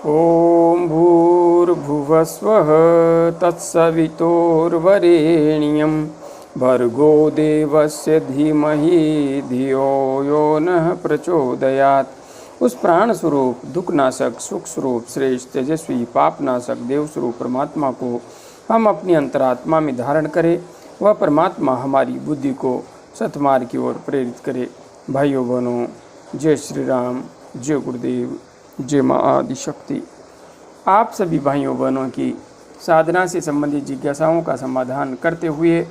ॐ भूर्भुवस्वः तत्सवितुर्वरेण्यं भर्गो देवस्य धीमहि धियो यो नः प्रचोदयात्। उस प्राण स्वरूप दुखनाशक सुख स्वरूप श्रेष्ठ तेजस्वी पापनाशक देव स्वरूप परमात्मा को हम अपनी अंतरात्मा में धारण करें। वह परमात्मा हमारी बुद्धि को सतमार्ग की ओर प्रेरित करे। भाइयों बहनों, जय श्री राम, जय गुरुदेव, जय माँ आदिशक्ति। आप सभी भाइयों बहनों की साधना से संबंधित जिज्ञासाओं का समाधान करते हुए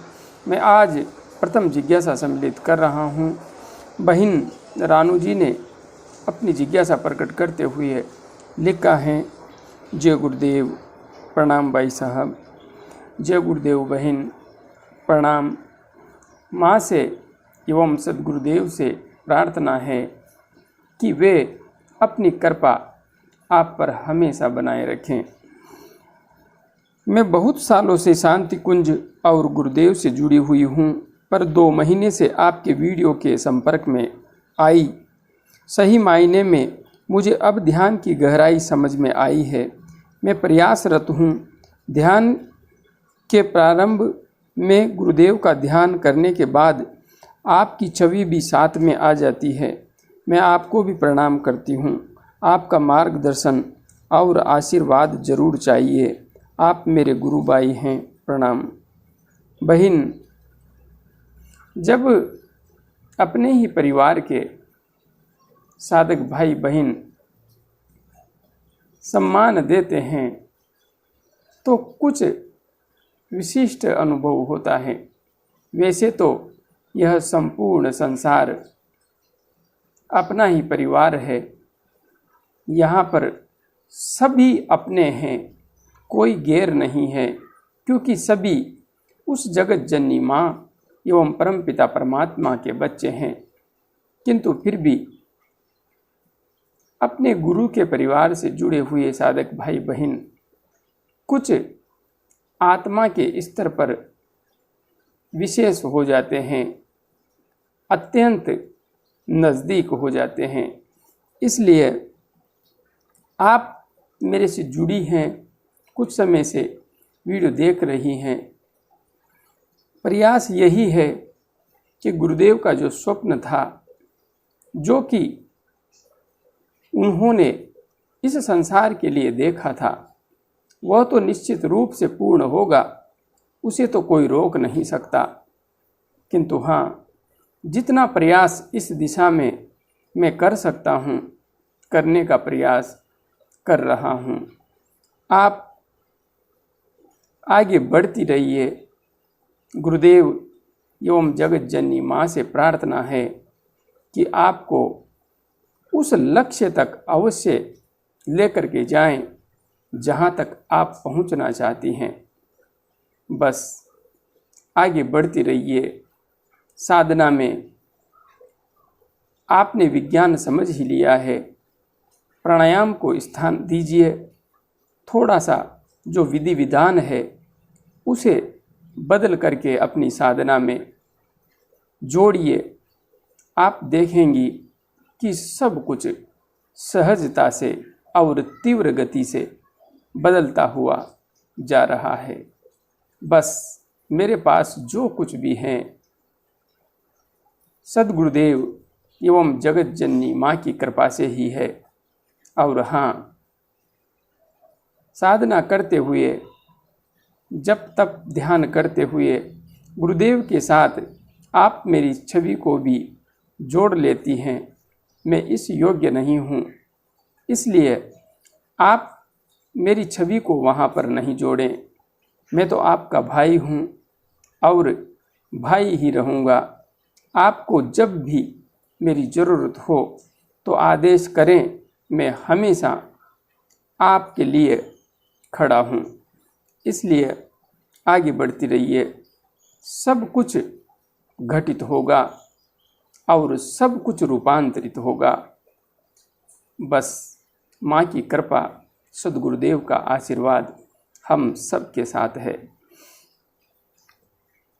मैं आज प्रथम जिज्ञासा सम्मिलित कर रहा हूँ। बहन रानू जी ने अपनी जिज्ञासा प्रकट करते हुए लिखा है, जय गुरुदेव, प्रणाम भाई साहब। जय गुरुदेव बहन, प्रणाम। माँ से एवं सद्गुरुदेव से प्रार्थना है कि वे अपनी कृपा आप पर हमेशा बनाए रखें। मैं बहुत सालों से शांति कुंज और गुरुदेव से जुड़ी हुई हूँ, पर 2 महीने से आपके वीडियो के संपर्क में आई। सही मायने में मुझे अब ध्यान की गहराई समझ में आई है। मैं प्रयासरत हूँ। ध्यान के प्रारंभ में गुरुदेव का ध्यान करने के बाद आपकी छवि भी साथ में आ जाती है। मैं आपको भी प्रणाम करती हूँ। आपका मार्गदर्शन और आशीर्वाद जरूर चाहिए। आप मेरे गुरु भाई हैं, प्रणाम। बहन, जब अपने ही परिवार के साधक भाई बहन सम्मान देते हैं तो कुछ विशिष्ट अनुभव होता है। वैसे तो यह संपूर्ण संसार अपना ही परिवार है। यहाँ पर सभी अपने हैं, कोई गैर नहीं है, क्योंकि सभी उस जगत जननी माँ एवं परमपिता परमात्मा के बच्चे हैं। किंतु फिर भी अपने गुरु के परिवार से जुड़े हुए साधक भाई बहन कुछ आत्मा के स्तर पर विशेष हो जाते हैं, अत्यंत नज़दीक हो जाते हैं। इसलिए आप मेरे से जुड़ी हैं, कुछ समय से वीडियो देख रही हैं। प्रयास यही है कि गुरुदेव का जो स्वप्न था, जो कि उन्होंने इस संसार के लिए देखा था, वह तो निश्चित रूप से पूर्ण होगा, उसे तो कोई रोक नहीं सकता। किंतु हाँ, जितना प्रयास इस दिशा में मैं कर सकता हूँ, करने का प्रयास कर रहा हूँ। आप आगे बढ़ती रहिए। गुरुदेव एवं जगत जननी माँ से प्रार्थना है कि आपको उस लक्ष्य तक अवश्य लेकर के जाएं जहाँ तक आप पहुँचना चाहती हैं। बस आगे बढ़ती रहिए। साधना में आपने विज्ञान समझ ही लिया है, प्राणायाम को स्थान दीजिए। थोड़ा सा जो विधि विधान है उसे बदल करके अपनी साधना में जोड़िए। आप देखेंगी कि सब कुछ सहजता से और तीव्र गति से बदलता हुआ जा रहा है। बस मेरे पास जो कुछ भी हैं, सद्गुरुदेव एवं जगत जननी माँ की कृपा से ही है। और हाँ, साधना करते हुए, जब तक ध्यान करते हुए गुरुदेव के साथ आप मेरी छवि को भी जोड़ लेती हैं। मैं इस योग्य नहीं हूँ, इसलिए आप मेरी छवि को वहाँ पर नहीं जोड़ें। मैं तो आपका भाई हूँ और भाई ही रहूँगा। आपको जब भी मेरी ज़रूरत हो तो आदेश करें, मैं हमेशा आपके लिए खड़ा हूँ। इसलिए आगे बढ़ती रहिए। सब कुछ घटित होगा और सब कुछ रूपांतरित होगा। बस माँ की कृपा, सद्गुरुदेव का आशीर्वाद हम सब के साथ है।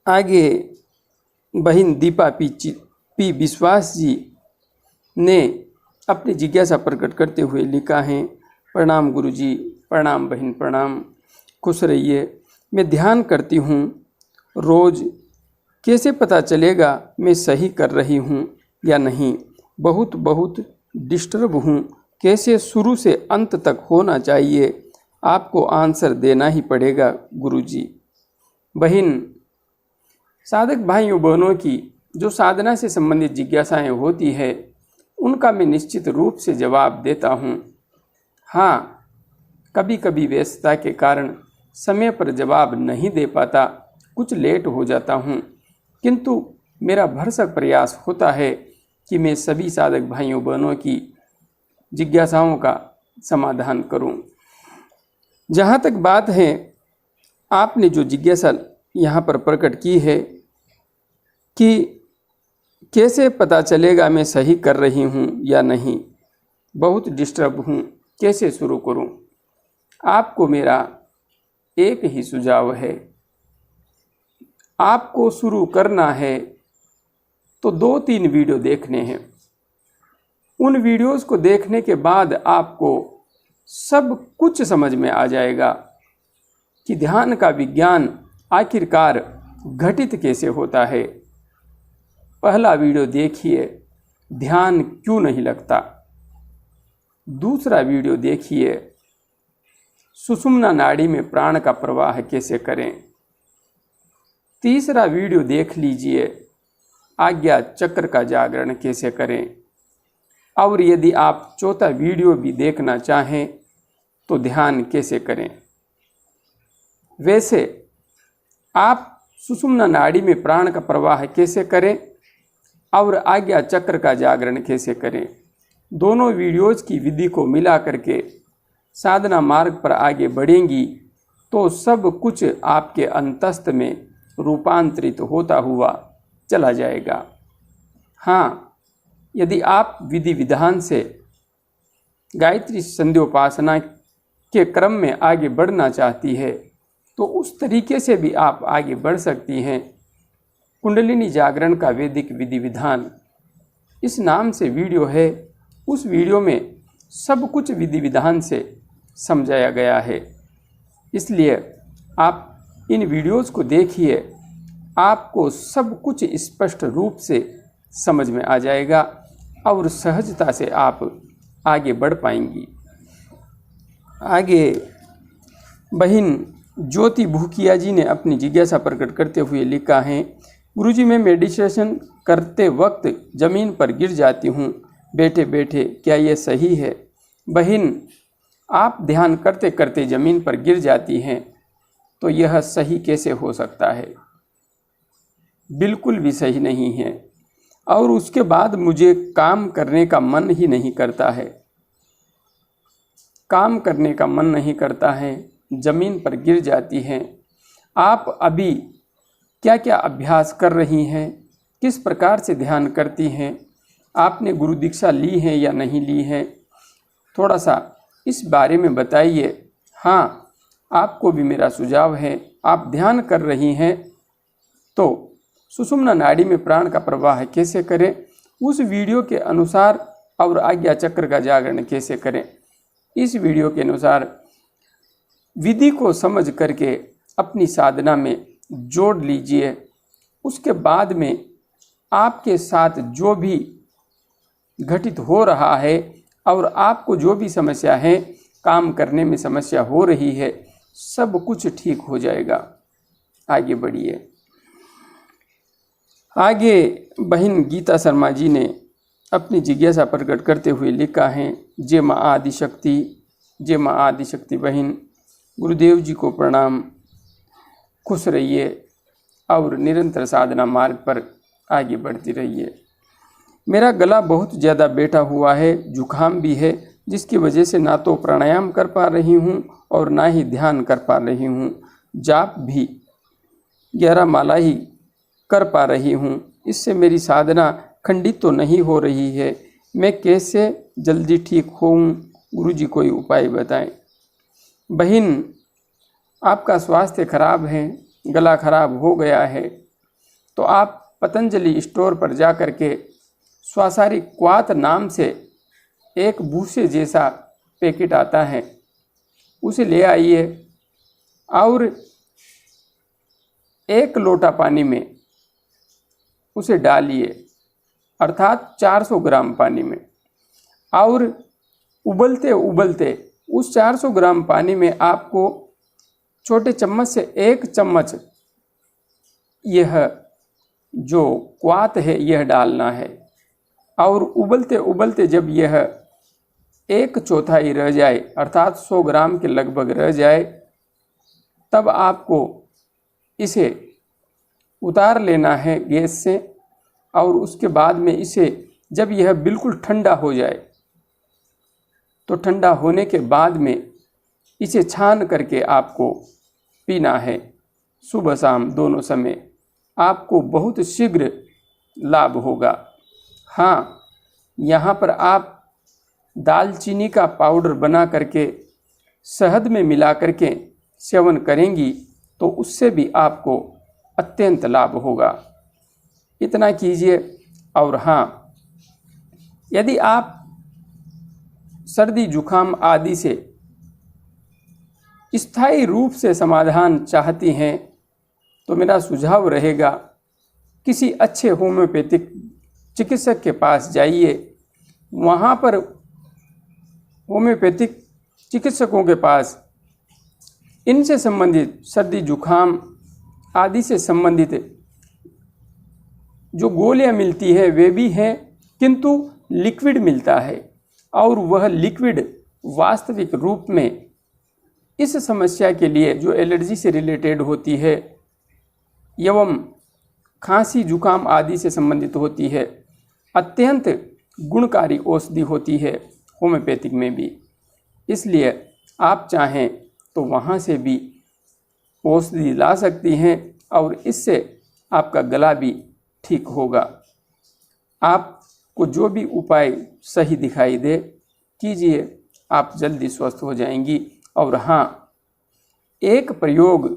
आगे बहन दीपा पी विश्वास जी ने अपनी जिज्ञासा प्रकट करते हुए लिखा है, प्रणाम गुरुजी, प्रणाम बहन, प्रणाम। खुश रहिए। मैं ध्यान करती हूँ रोज़। कैसे पता चलेगा मैं सही कर रही हूँ या नहीं? बहुत बहुत डिस्टर्ब हूँ। कैसे शुरू से अंत तक होना चाहिए? आपको आंसर देना ही पड़ेगा गुरुजी। बहन, साधक भाइयों बहनों की जो साधना से संबंधित जिज्ञासाएं होती है उनका मैं निश्चित रूप से जवाब देता हूँ। हाँ, कभी कभी व्यस्तता के कारण समय पर जवाब नहीं दे पाता, कुछ लेट हो जाता हूँ, किंतु मेरा भरसक प्रयास होता है कि मैं सभी साधक भाइयों बहनों की जिज्ञासाओं का समाधान करूँ। जहाँ तक बात है, आपने जो जिज्ञासा यहाँ पर प्रकट की है कि कैसे पता चलेगा मैं सही कर रही हूँ या नहीं, बहुत डिस्टर्ब हूँ, कैसे शुरू करूँ? आपको मेरा एक ही सुझाव है। आपको शुरू करना है तो 2-3 वीडियो देखने हैं। उन वीडियोस को देखने के बाद आपको सब कुछ समझ में आ जाएगा कि ध्यान का विज्ञान आखिरकार घटित कैसे होता है। पहला वीडियो देखिए, ध्यान क्यों नहीं लगता। दूसरा वीडियो देखिए, सुषुम्ना नाड़ी में प्राण का प्रवाह कैसे करें। तीसरा वीडियो देख लीजिए, आज्ञा चक्र का जागरण कैसे करें। और यदि आप चौथा वीडियो भी देखना चाहें तो ध्यान कैसे करें। वैसे आप सुषुम्ना नाड़ी में प्राण का प्रवाह कैसे करें और आज्ञा चक्र का जागरण कैसे करें, दोनों वीडियोज की विधि को मिला करके साधना मार्ग पर आगे बढ़ेंगी तो सब कुछ आपके अंतस्थ में रूपांतरित होता हुआ चला जाएगा। हाँ, यदि आप विधि विधान से गायत्री संध्योपासना के क्रम में आगे बढ़ना चाहती है तो उस तरीके से भी आप आगे बढ़ सकती हैं। कुंडलिनी जागरण का वैदिक विधि विधान इस नाम से वीडियो है। उस वीडियो में सब कुछ विधि विधान से समझाया गया है, इसलिए आप इन वीडियोस को देखिए, आपको सब कुछ स्पष्ट रूप से समझ में आ जाएगा और सहजता से आप आगे बढ़ पाएंगी। आगे बहन ज्योति भूकिया जी ने अपनी जिज्ञासा प्रकट करते हुए लिखा है, गुरुजी, मैं मेडिटेशन करते वक्त ज़मीन पर गिर जाती हूँ बैठे बैठे, क्या ये सही है? बहन, आप ध्यान करते करते ज़मीन पर गिर जाती हैं तो यह सही कैसे हो सकता है? बिल्कुल भी सही नहीं है। और उसके बाद मुझे काम करने का मन ही नहीं करता है। काम करने का मन नहीं करता है, ज़मीन पर गिर जाती हैं। आप अभी क्या क्या अभ्यास कर रही हैं? किस प्रकार से ध्यान करती हैं? आपने गुरु दीक्षा ली है या नहीं ली है? थोड़ा सा इस बारे में बताइए। हाँ, आपको भी मेरा सुझाव है, आप ध्यान कर रही हैं तो सुषुम्ना नाड़ी में प्राण का प्रवाह कैसे करें, उस वीडियो के अनुसार और आज्ञा चक्र का जागरण कैसे करें, इस वीडियो के अनुसार विधि को समझ करके अपनी साधना में जोड़ लीजिए। उसके बाद में आपके साथ जो भी घटित हो रहा है और आपको जो भी समस्या है, काम करने में समस्या हो रही है, सब कुछ ठीक हो जाएगा। आगे बढ़िए। आगे बहन गीता शर्मा जी ने अपनी जिज्ञासा प्रकट करते हुए लिखा है, जय माँ आदिशक्ति, जय माँ आदिशक्ति। बहन, गुरुदेव जी को प्रणाम। खुश रहिए और निरंतर साधना मार्ग पर आगे बढ़ती रहिए। मेरा गला बहुत ज़्यादा बैठा हुआ है, जुकाम भी है, जिसकी वजह से ना तो प्राणायाम कर पा रही हूँ और ना ही ध्यान कर पा रही हूँ। जाप भी 11 माला ही कर पा रही हूँ। इससे मेरी साधना खंडित तो नहीं हो रही है। मैं कैसे जल्दी ठीक होऊं? गुरुजी कोई उपाय बताएं। बहन, आपका स्वास्थ्य खराब है, गला खराब हो गया है तो आप पतंजलि स्टोर पर जा कर के स्वासारी क्वाथ नाम से एक भूसे जैसा पैकेट आता है उसे ले आइए और 1 लोटा पानी में उसे डालिए, अर्थात 400 ग्राम पानी में, और उबलते उबलते उस 400 ग्राम पानी में आपको छोटे चम्मच से 1 चम्मच यह जो क्वाथ है यह डालना है। और उबलते उबलते जब यह 1/4 रह जाए, अर्थात 100 ग्राम के लगभग रह जाए, तब आपको इसे उतार लेना है गैस से। और उसके बाद में इसे जब यह बिल्कुल ठंडा हो जाए तो ठंडा होने के बाद में इसे छान करके आपको पीना है। सुबह शाम दोनों समय आपको बहुत शीघ्र लाभ होगा। हाँ, यहाँ पर आप दालचीनी का पाउडर बना करके शहद में मिला करके सेवन करेंगी तो उससे भी आपको अत्यंत लाभ होगा। इतना कीजिए। और हाँ, यदि आप सर्दी जुखाम आदि से स्थायी रूप से समाधान चाहती हैं तो मेरा सुझाव रहेगा किसी अच्छे होम्योपैथिक चिकित्सक के पास जाइए। वहाँ पर होम्योपैथिक चिकित्सकों के पास इनसे संबंधित सर्दी जुखाम आदि से संबंधित जो गोलियां मिलती है वे भी हैं, किंतु लिक्विड मिलता है और वह लिक्विड वास्तविक रूप में इस समस्या के लिए जो एलर्जी से रिलेटेड होती है एवं खांसी जुकाम आदि से संबंधित होती है अत्यंत गुणकारी औषधि होती है होम्योपैथिक में भी। इसलिए आप चाहें तो वहाँ से भी औषधि ला सकती हैं और इससे आपका गला भी ठीक होगा। आपको जो भी उपाय सही दिखाई दे कीजिए, आप जल्दी स्वस्थ हो जाएंगी। और हाँ, एक प्रयोग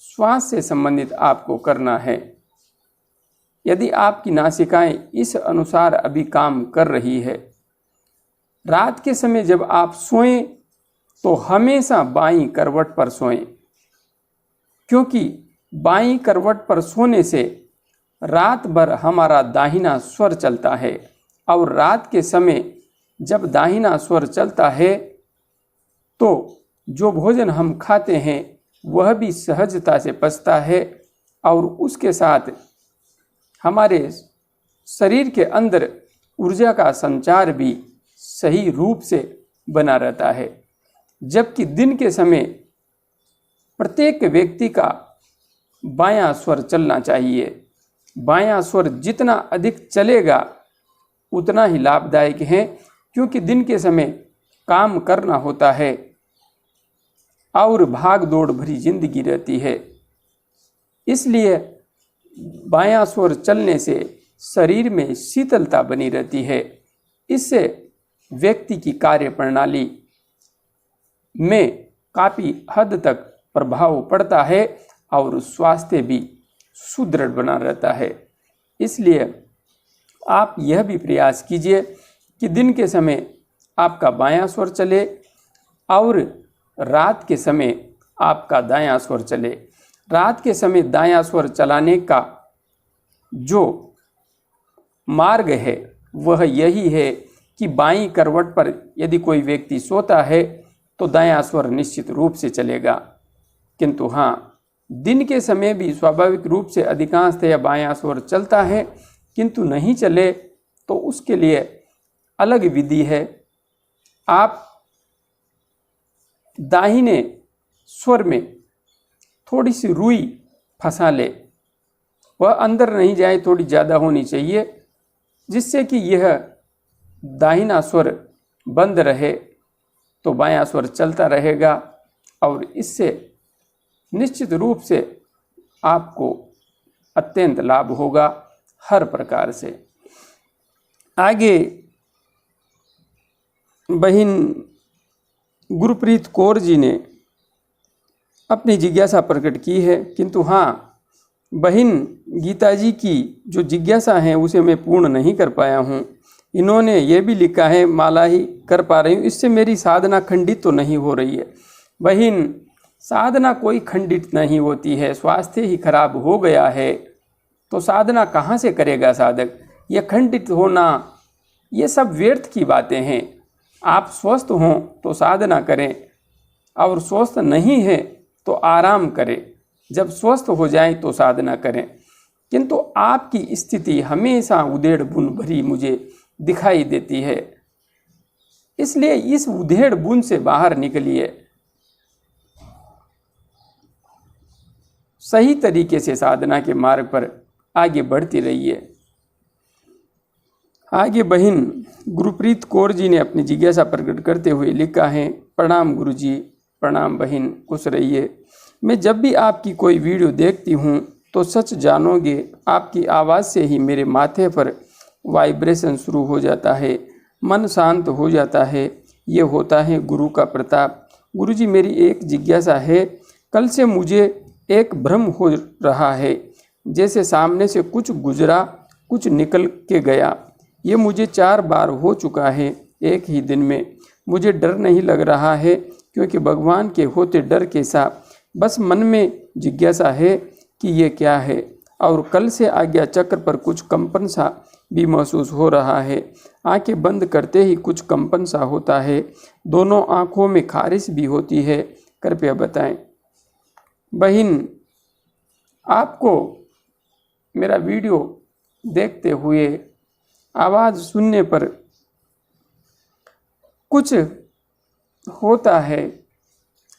श्वास से संबंधित आपको करना है। यदि आपकी नासिकाएं इस अनुसार अभी काम कर रही है, रात के समय जब आप सोएं तो हमेशा बाईं करवट पर सोएं, क्योंकि बाईं करवट पर सोने से रात भर हमारा दाहिना स्वर चलता है और रात के समय जब दाहिना स्वर चलता है तो जो भोजन हम खाते हैं वह भी सहजता से पचता है और उसके साथ हमारे शरीर के अंदर ऊर्जा का संचार भी सही रूप से बना रहता है। जबकि दिन के समय प्रत्येक व्यक्ति का बायां स्वर चलना चाहिए। बायां स्वर जितना अधिक चलेगा उतना ही लाभदायक है, क्योंकि दिन के समय काम करना होता है और भाग दौड़ भरी जिंदगी रहती है। इसलिए बायां स्वर चलने से शरीर में शीतलता बनी रहती है। इससे व्यक्ति की कार्य प्रणाली में काफ़ी हद तक प्रभाव पड़ता है और स्वास्थ्य भी सुदृढ़ बना रहता है। इसलिए आप यह भी प्रयास कीजिए कि दिन के समय आपका बायां स्वर चले और रात के समय आपका दायां स्वर चले। रात के समय दायां स्वर चलाने का जो मार्ग है वह यही है कि बाईं करवट पर यदि कोई व्यक्ति सोता है तो दायां स्वर निश्चित रूप से चलेगा। किंतु हाँ, दिन के समय भी स्वाभाविक रूप से अधिकांशतः बायां स्वर चलता है, किंतु नहीं चले तो उसके लिए अलग विधि है। आप दाहिने स्वर में थोड़ी सी रुई फंसा ले, वह अंदर नहीं जाए, थोड़ी ज़्यादा होनी चाहिए, जिससे कि यह दाहिना स्वर बंद रहे तो बायां स्वर चलता रहेगा और इससे निश्चित रूप से आपको अत्यंत लाभ होगा हर प्रकार से। आगे बहन गुरप्रीत कौर जी ने अपनी जिज्ञासा प्रकट की है, किंतु हाँ, बहन गीता जी की जो जिज्ञासा है उसे मैं पूर्ण नहीं कर पाया हूँ। इन्होंने ये भी लिखा है, माला ही कर पा रही हूँ, इससे मेरी साधना खंडित तो नहीं हो रही है। बहन, साधना कोई खंडित नहीं होती है। स्वास्थ्य ही खराब हो गया है तो साधना कहाँ से करेगा साधक? ये खंडित होना, ये सब व्यर्थ की बातें हैं। आप स्वस्थ हों तो साधना करें, और स्वस्थ नहीं है तो आराम करें। जब स्वस्थ हो जाए तो साधना करें। किंतु आपकी स्थिति हमेशा उधेड़ बुन भरी मुझे दिखाई देती है, इसलिए इस उधेड़ बुन से बाहर निकलिए। सही तरीके से साधना के मार्ग पर आगे बढ़ती रहिए। आगे बहन गुरुप्रीत कौर जी ने अपनी जिज्ञासा प्रकट करते हुए लिखा है, प्रणाम गुरु जी, प्रणाम बहन, खुश रहिए। मैं जब भी आपकी कोई वीडियो देखती हूँ तो सच जानोगे, आपकी आवाज़ से ही मेरे माथे पर वाइब्रेशन शुरू हो जाता है, मन शांत हो जाता है। ये होता है गुरु का प्रताप। गुरु जी, मेरी एक जिज्ञासा है। कल से मुझे एक भ्रम हो रहा है, जैसे सामने से कुछ गुजरा, कुछ निकल के गया। ये मुझे 4 बार हो चुका है एक ही दिन में। मुझे डर नहीं लग रहा है, क्योंकि भगवान के होते डर के साथ बस मन में जिज्ञासा है कि ये क्या है। और कल से आज्ञा चक्र पर कुछ कंपन सा भी महसूस हो रहा है। आंखें बंद करते ही कुछ कंपन सा होता है। दोनों आँखों में खारिश भी होती है। कृपया बताएं। बहन, आपको मेरा वीडियो देखते हुए, आवाज़ सुनने पर कुछ होता है,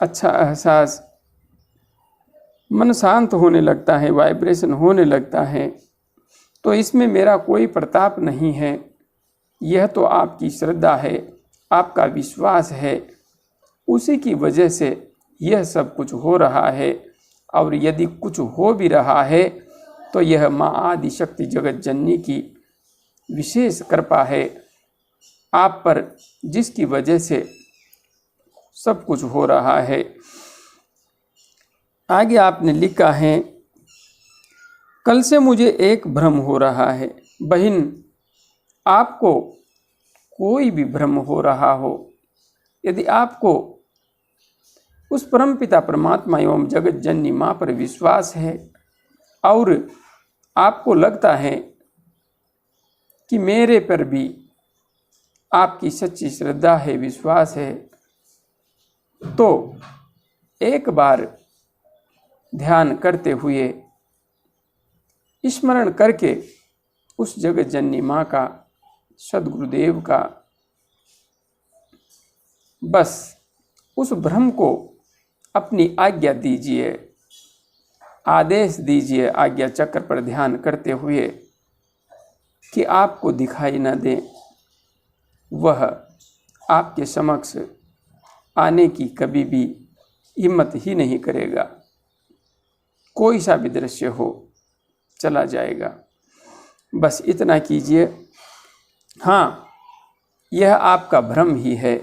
अच्छा एहसास, मन शांत होने लगता है, वाइब्रेशन होने लगता है, तो इसमें मेरा कोई प्रताप नहीं है। यह तो आपकी श्रद्धा है, आपका विश्वास है, उसी की वजह से यह सब कुछ हो रहा है। और यदि कुछ हो भी रहा है तो यह माँ आदि शक्ति जगत जननी की विशेष कृपा है आप पर, जिसकी वजह से सब कुछ हो रहा है। आगे आपने लिखा है, कल से मुझे एक भ्रम हो रहा है। बहन, आपको कोई भी भ्रम हो रहा हो, यदि आपको उस परमपिता परमात्मा एवं जगत जननी माँ पर विश्वास है और आपको लगता है कि मेरे पर भी आपकी सच्ची श्रद्धा है, विश्वास है, तो एक बार ध्यान करते हुए स्मरण करके उस जगत जननी माँ का, सद्गुरुदेव का, बस उस भ्रम को अपनी आज्ञा दीजिए, आदेश दीजिए आज्ञा चक्र पर ध्यान करते हुए कि आपको दिखाई न दे। वह आपके समक्ष आने की कभी भी हिम्मत ही नहीं करेगा। कोई सा भी दृश्य हो, चला जाएगा। बस इतना कीजिए। हाँ, यह आपका भ्रम ही है।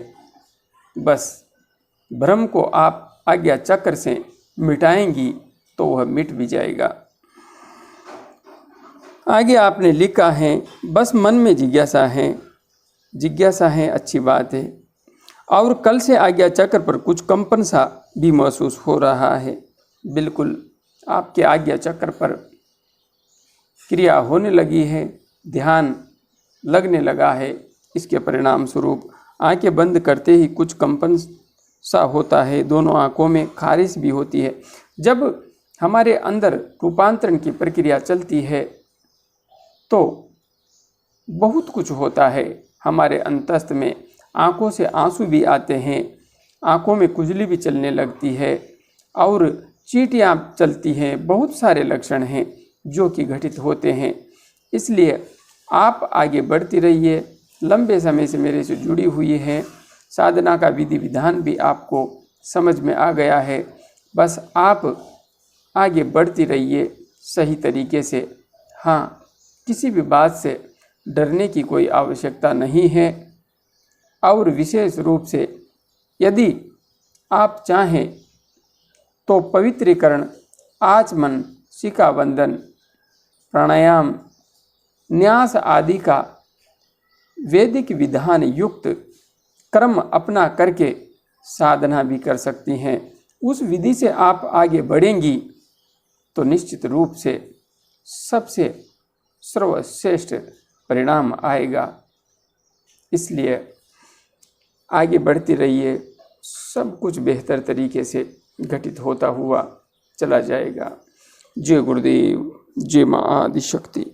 बस भ्रम को आप आज्ञा चक्र से मिटाएंगी तो वह मिट भी जाएगा। आगे आपने लिखा है, बस मन में जिज्ञासा है। जिज्ञासा है, अच्छी बात है। और कल से आज्ञा चक्र पर कुछ कंपन सा भी महसूस हो रहा है। बिल्कुल आपके आज्ञा चक्र पर क्रिया होने लगी है, ध्यान लगने लगा है। इसके परिणाम स्वरूप आंखें बंद करते ही कुछ कंपन सा होता है, दोनों आंखों में खारिश भी होती है। जब हमारे अंदर रूपांतरण की प्रक्रिया चलती है तो बहुत कुछ होता है हमारे अंतस्थ में। आंखों से आंसू भी आते हैं, आंखों में खुजली भी चलने लगती है और चींटियाँ चलती हैं। बहुत सारे लक्षण हैं जो कि घटित होते हैं। इसलिए आप आगे बढ़ती रहिए। लंबे समय से मेरे से जुड़ी हुई है, साधना का विधि विधान भी आपको समझ में आ गया है। बस आप आगे बढ़ती रहिए सही तरीके से। हाँ, किसी भी बात से डरने की कोई आवश्यकता नहीं है। और विशेष रूप से यदि आप चाहें तो पवित्रीकरण, आचमन, शिखा बंधन, प्राणायाम, न्यास आदि का वैदिक विधान युक्त कर्म अपना करके साधना भी कर सकती हैं। उस विधि से आप आगे बढ़ेंगी तो निश्चित रूप से सबसे सर्वश्रेष्ठ परिणाम आएगा। इसलिए आगे बढ़ती रहिए, सब कुछ बेहतर तरीके से घटित होता हुआ चला जाएगा। जय गुरुदेव, जय माँ आदिशक्ति।